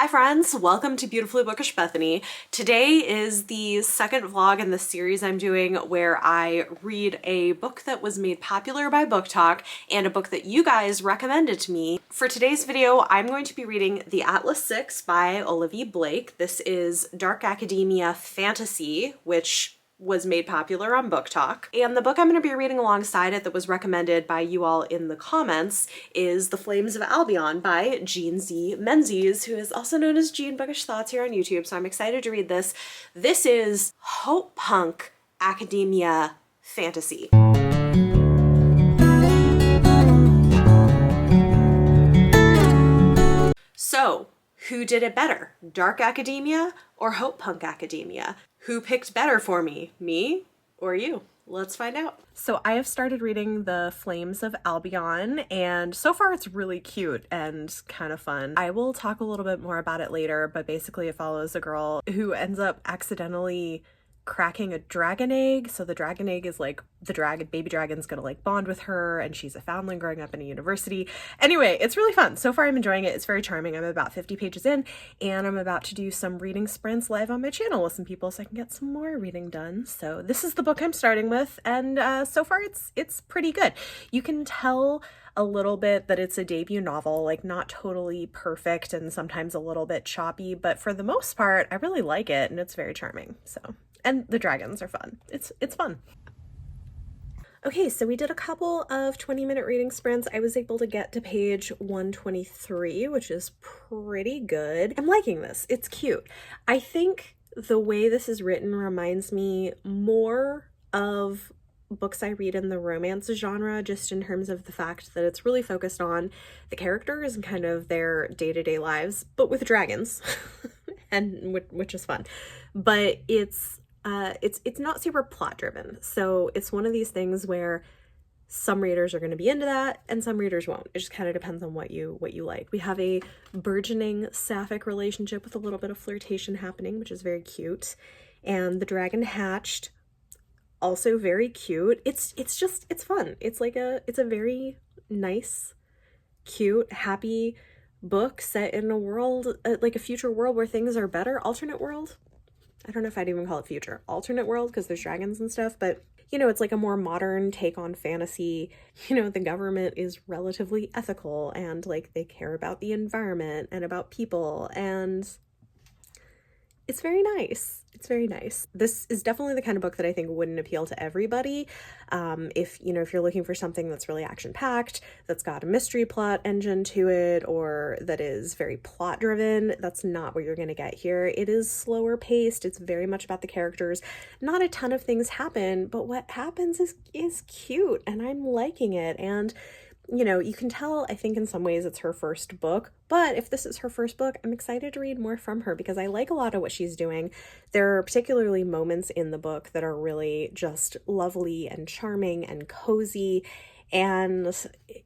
Hi friends, welcome to Beautifully Bookish Bethany. Today is the second vlog in the series I'm doing where I read a book that was made popular by BookTok and a book that you guys recommended to me. For today's video, I'm going to be reading The Atlas Six by Olivia Blake. This is dark academia fantasy, which was made popular on BookTok. And the book I'm going to be reading alongside it that was recommended by you all in the comments is The Flames of Albiyon by Jean Z. Menzies, who is also known as Jean Bookish Thoughts here on YouTube, so I'm excited to read this. This is hopepunk academia fantasy. So, who did it better? Dark academia or hopepunk academia? Who picked better for me? Me or you? Let's find out. So I have started reading The Flames of Albiyon, and so far it's really cute and kind of fun. I will talk a little bit more about it later, but basically it follows a girl who ends up accidentally cracking a dragon egg. So the dragon egg is like the baby dragon's gonna like bond with her, and she's a foundling growing up in a university. Anyway, it's really fun. So far I'm enjoying it. It's very charming. I'm about 50 pages in, and I'm about to do some reading sprints live on my channel with some people so I can get some more reading done. So this is the book I'm starting with, and so far it's pretty good. You can tell a little bit that it's a debut novel, like not totally perfect and sometimes a little bit choppy, but for the most part I really like it, and it's very charming. So, and the dragons are fun. It's fun. Okay, so we did a couple of 20-minute reading sprints. I was able to get to page 123, which is pretty good. I'm liking this. It's cute. I think the way this is written reminds me more of books I read in the romance genre, just in terms of the fact that it's really focused on the characters and kind of their day-to-day lives, but with dragons, and which is fun. But it's not super plot driven. So it's one of these things where some readers are going to be into that and some readers won't. It just kind of depends on what you like. We have a burgeoning sapphic relationship with a little bit of flirtation happening, which is very cute. And the dragon hatched, also very cute. It's fun. It's a very nice, cute, happy book set in a world, like a future world where things are better. Alternate world. I don't know if I'd even call it future. Alternate world, because there's dragons and stuff, but you know, it's like a more modern take on fantasy. You know, the government is relatively ethical and like they care about the environment and about people, and it's very nice. It's very nice. This is definitely the kind of book that I think wouldn't appeal to everybody. If you're looking for something that's really action-packed, that's got a mystery plot engine to it, or that is very plot-driven, that's not what you're going to get here. It is slower paced. It's very much about the characters. Not a ton of things happen, but what happens is cute, and I'm liking it. And you know, you can tell, I think in some ways it's her first book, but if this is her first book, I'm excited to read more from her because I like a lot of what she's doing. There are particularly moments in the book that are really just lovely and charming and cozy, and,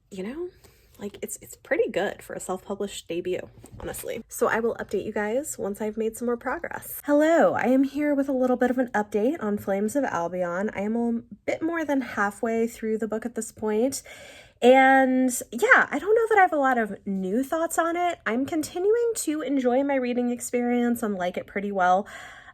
you know, like it's pretty good for a self-published debut, honestly. So I will update you guys once I've made some more progress. Hello, I am here with a little bit of an update on Flames of Albiyon. I am a bit more than halfway through the book at this point. And yeah, I don't know that I have a lot of new thoughts on it. I'm continuing to enjoy my reading experience and like it pretty well.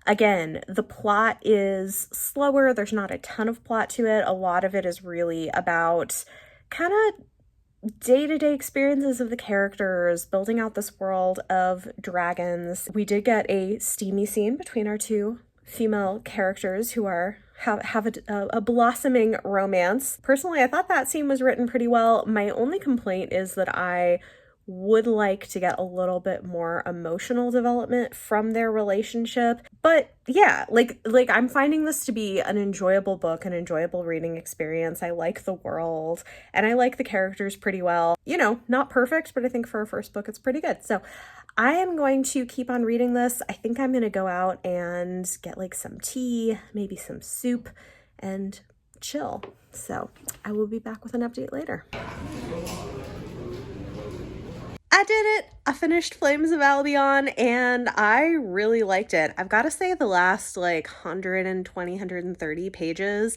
Again, the plot is slower. There's not a ton of plot to it. A lot of it is really about kind of day-to-day experiences of the characters, building out this world of dragons. We did get a steamy scene between our two female characters who have a blossoming romance. Personally, I thought that scene was written pretty well. My only complaint is that I would like to get a little bit more emotional development from their relationship. But yeah, like I'm finding this to be an enjoyable book, an enjoyable reading experience. I like the world and I like the characters pretty well. You know, not perfect, but I think for a first book, it's pretty good. So I am going to keep on reading this. I think I'm going to go out and get like some tea, maybe some soup, and chill. So I will be back with an update later. I did it! I finished Flames of Albiyon and I really liked it. I've got to say the last like 120, 130 pages,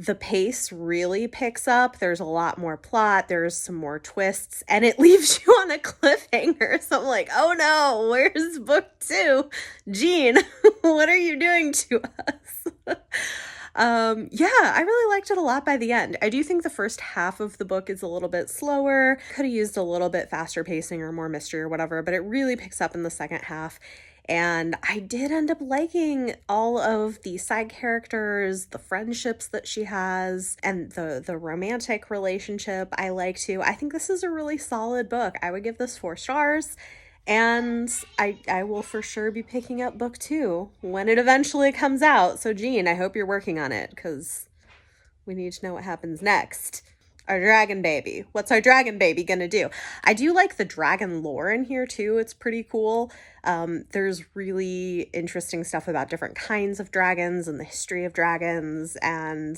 the pace really picks up. There's a lot more plot. There's some more twists, and it leaves you on a cliffhanger. So I'm like, oh no, where's book 2? Jean, what are you doing to us? Yeah, I really liked it a lot by the end. I do think the first half of the book is a little bit slower. Could have used a little bit faster pacing or more mystery or whatever, but it really picks up in the second half. And I did end up liking all of the side characters, the friendships that she has, and the romantic relationship I like too. I think this is a really solid book. I would give this 4 stars. And I will for sure be picking up book 2 when it eventually comes out. So Jean, I hope you're working on it, because we need to know what happens next. Our dragon baby. What's our dragon baby gonna do? I do like the dragon lore in here too. It's pretty cool. There's really interesting stuff about different kinds of dragons and the history of dragons, and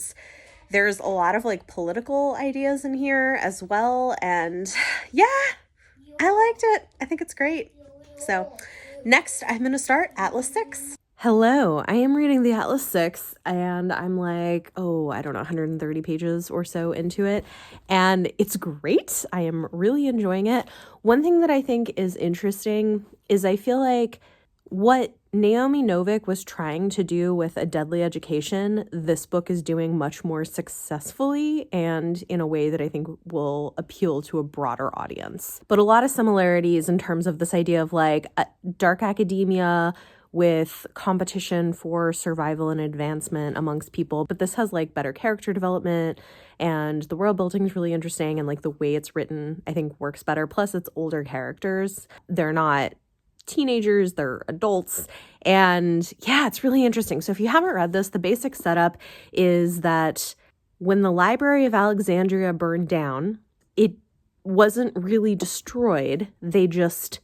there's a lot of like political ideas in here as well. And yeah, I liked it. I think it's great. So next I'm going to start Atlas 6. Hello, I am reading the Atlas 6 and I'm like, I don't know, 130 pages or so into it. And it's great. I am really enjoying it. One thing that I think is interesting is I feel like what Naomi Novik was trying to do with A Deadly Education, this book is doing much more successfully and in a way that I think will appeal to a broader audience. But a lot of similarities in terms of this idea of like dark academia with competition for survival and advancement amongst people. But this has like better character development, and the world building is really interesting, and like the way it's written I think works better. Plus it's older characters. They're not teenagers, they're adults. And yeah, it's really interesting. So if you haven't read this, the basic setup is that when the Library of Alexandria burned down, it wasn't really destroyed. They just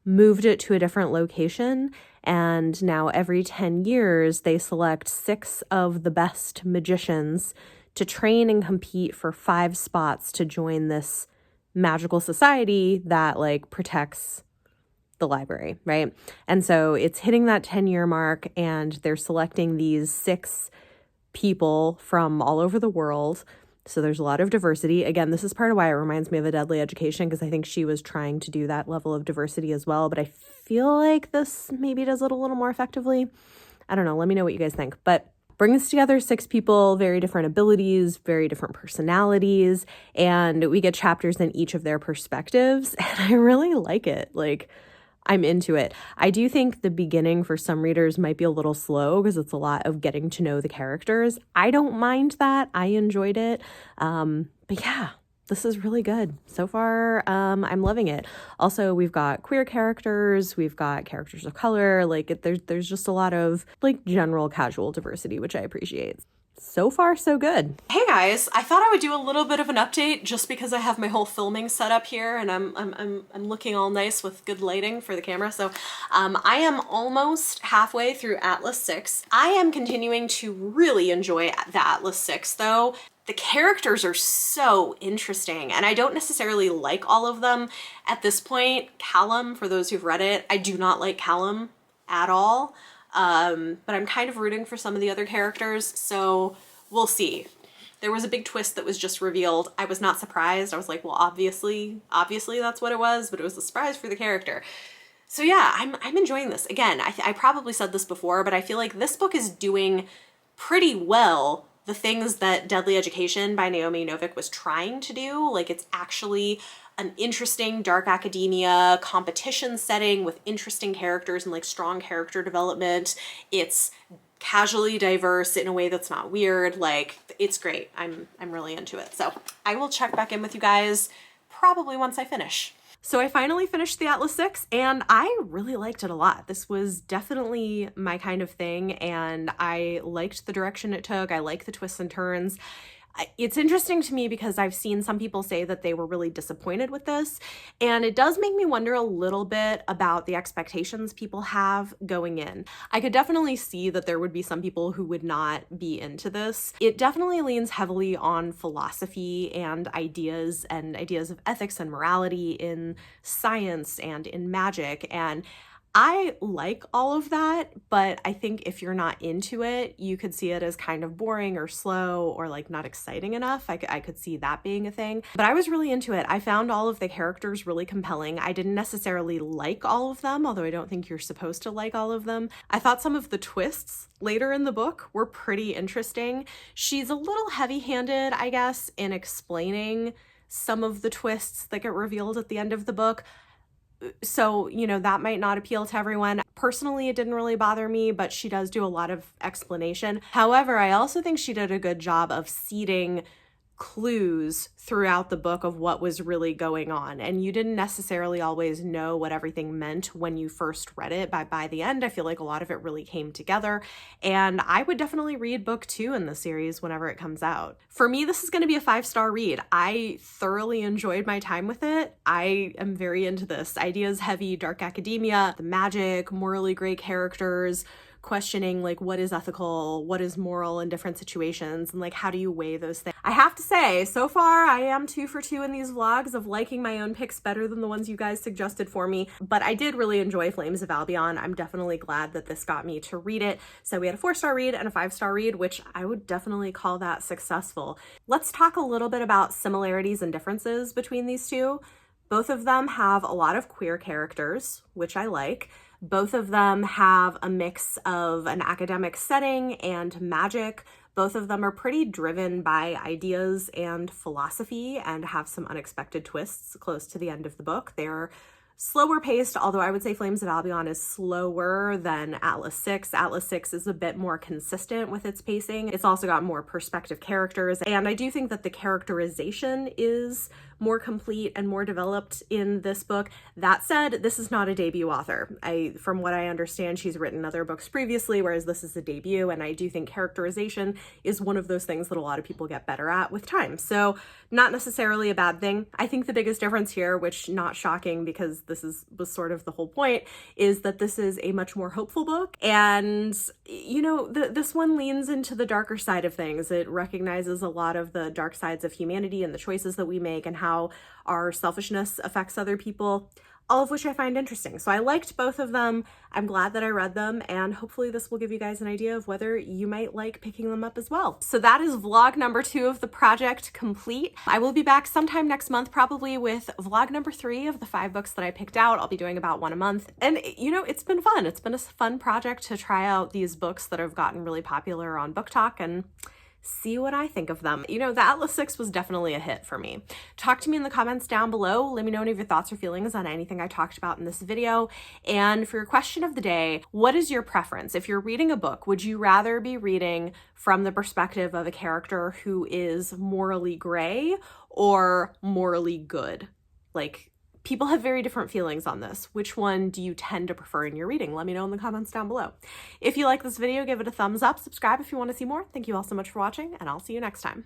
moved it to a different location. And now every 10 years, they select 6 of the best magicians to train and compete for 5 spots to join this magical society that like protects the library, right? And so it's hitting that 10-year mark, and they're selecting these 6 people from all over the world. So there's a lot of diversity. Again, this is part of why it reminds me of A Deadly Education, because I think she was trying to do that level of diversity as well. But I feel like this maybe does it a little more effectively. I don't know. Let me know what you guys think. But brings together 6 people, very different abilities, very different personalities, and we get chapters in each of their perspectives. And I really like it. Like, I'm into it. I do think the beginning for some readers might be a little slow because it's a lot of getting to know the characters. I don't mind that. I enjoyed it. But yeah, this is really good. So far, I'm loving it. Also, we've got queer characters. We've got characters of color. Like there's just a lot of like general casual diversity, which I appreciate. So far, so good. Hey guys, I thought I would do a little bit of an update just because I have my whole filming set up here and I'm looking all nice with good lighting for the camera. So I am almost halfway through Atlas 6. I am continuing to really enjoy the Atlas 6 though. The characters are so interesting, and I don't necessarily like all of them at this point. Callum, for those who've read it, I do not like Callum at all. But I'm kind of rooting for some of the other characters, so we'll see. There was a big twist that was just revealed. I was not surprised. I was like, well, obviously that's what it was, but it was a surprise for the character. So yeah, I'm enjoying this. Again, I probably said this before, but I feel like this book is doing pretty well the things that Deadly Education by Naomi Novik was trying to do. Like, it's actually an interesting dark academia competition setting with interesting characters and like strong character development. It's casually diverse in a way that's not weird. Like, it's great. I'm really into it. So I will check back in with you guys probably once I finish. So I finally finished the Atlas 6 and I really liked it a lot. This was definitely my kind of thing, and I liked the direction it took. I like the twists and turns. It's interesting to me because I've seen some people say that they were really disappointed with this, and it does make me wonder a little bit about the expectations people have going in. I could definitely see that there would be some people who would not be into this. It definitely leans heavily on philosophy and ideas of ethics and morality in science and in magic, and I like all of that, but I think if you're not into it, you could see it as kind of boring or slow or like not exciting enough. I could see that being a thing, but I was really into it. I found all of the characters really compelling. I didn't necessarily like all of them, although I don't think you're supposed to like all of them. I thought some of the twists later in the book were pretty interesting. She's a little heavy-handed, I guess, in explaining some of the twists that get revealed at the end of the book. So, you know, that might not appeal to everyone. Personally, it didn't really bother me, but she does do a lot of explanation. However, I also think she did a good job of seeding clues throughout the book of what was really going on, and you didn't necessarily always know what everything meant when you first read it. By the end, I feel like a lot of it really came together, and I would definitely read book 2 in the series whenever it comes out. For me, this is going to be a 5-star read. I thoroughly enjoyed my time with it. I am very into this. Ideas heavy, dark academia, the magic, morally gray characters, questioning like what is ethical, what is moral in different situations, and like how do you weigh those things. I have to say, so far I am 2 for 2 in these vlogs of liking my own picks better than the ones you guys suggested for me, but I did really enjoy Flames of Albiyon. I'm definitely glad that this got me to read it. So we had a 4-star read and a 5-star read, which I would definitely call that successful. Let's talk a little bit about similarities and differences between these two. Both of them have a lot of queer characters, which I like. Both of them have a mix of an academic setting and magic. Both of them are pretty driven by ideas and philosophy and have some unexpected twists close to the end of the book. They're slower paced, although I would say Flames of Albiyon is slower than Atlas 6. Atlas 6 is a bit more consistent with its pacing. It's also got more perspective characters, and I do think that the characterization is more complete and more developed in this book. That said, this is not a debut author. From what I understand, she's written other books previously, whereas this is a debut, and I do think characterization is one of those things that a lot of people get better at with time. So not necessarily a bad thing. I think the biggest difference here, which not shocking because was sort of the whole point, is that this is a much more hopeful book. And, you know, this one leans into the darker side of things. It recognizes a lot of the dark sides of humanity and the choices that we make and how our selfishness affects other people, all of which I find interesting. So I liked both of them. I'm glad that I read them, and hopefully this will give you guys an idea of whether you might like picking them up as well. So that is vlog number 2 of the project complete. I will be back sometime next month, probably with vlog number 3 of the 5 books that I picked out. I'll be doing about 1 a month. And you know, it's been fun. It's been a fun project to try out these books that have gotten really popular on BookTok and see what I think of them. You know, the Atlas 6 was definitely a hit for me. Talk to me in the comments down below. Let me know any of your thoughts or feelings on anything I talked about in this video. And for your question of the day, what is your preference? If you're reading a book, would you rather be reading from the perspective of a character who is morally gray or morally good? Like, people have very different feelings on this. Which one do you tend to prefer in your reading? Let me know in the comments down below. If you like this video, give it a thumbs up, subscribe if you want to see more. Thank you all so much for watching, and I'll see you next time.